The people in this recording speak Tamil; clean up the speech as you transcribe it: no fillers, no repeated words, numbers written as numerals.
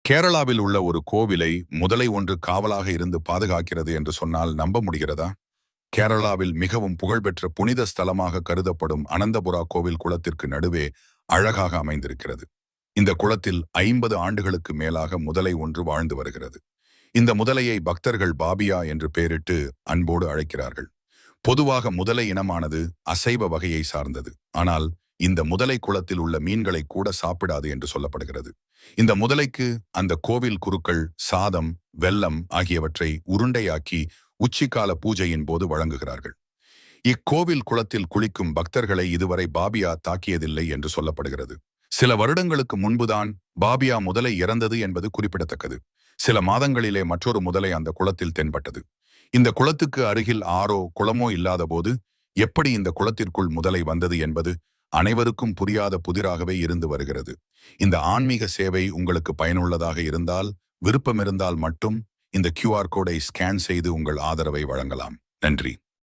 கேரளாவில் உள்ள ஒரு கோவிலை முதலை ஒன்று காவலாக இருந்து பாதுகாக்கிறது என்று சொன்னால் நம்ப முடிகிறதா? கேரளாவில் மிகவும் புகழ்பெற்ற புனித ஸ்தலமாக கருதப்படும் அனந்தபுரா கோவில் குளத்திற்கு நடுவே அழகாக அமைந்திருக்கிறது. இந்த குளத்தில் 50 ஆண்டுகளுக்கு மேலாக முதலை ஒன்று வாழ்ந்து வருகிறது. இந்த முதலையை பக்தர்கள் பாபியா என்று பெயரிட்டு அன்போடு அழைக்கிறார்கள். பொதுவாக முதலை இனமானது அசைவ வகையை சார்ந்தது. ஆனால் இந்த முதலை குளத்தில் உள்ள மீன்களை கூட சாப்பிடாது என்று சொல்லப்படுகிறது. இந்த முதலைக்கு அந்த கோவில் குருக்கள் சாதம், வெல்லம் ஆகியவற்றை உருண்டையாக்கி உச்சிக்கால பூஜையின் போது வழங்குகிறார்கள். இக்கோவில் குளத்தில் குளிக்கும் பக்தர்களை இதுவரை பாபியா தாக்கியதில்லை என்று சொல்லப்படுகிறது. சில வருடங்களுக்கு முன்புதான் பாபியா முதலை இறந்தது என்பது குறிப்பிடத்தக்கது. சில மாதங்களிலே மற்றொரு முதலை அந்த குளத்தில் தென்பட்டது. இந்த குளத்துக்கு அருகில் ஆறோ குளமோ இல்லாத போது எப்படி இந்த குளத்திற்குள் முதலை வந்தது என்பது அனைவருக்கும் புரியாத புதிராகவே இருந்து வருகிறது. இந்த ஆன்மீக சேவை உங்களுக்கு பயனுள்ளதாக இருந்தால், விருப்பம் இருந்தால் மட்டும் இந்த QR கோடை ஸ்கேன் செய்து உங்கள் ஆதரவை வழங்கலாம். நன்றி.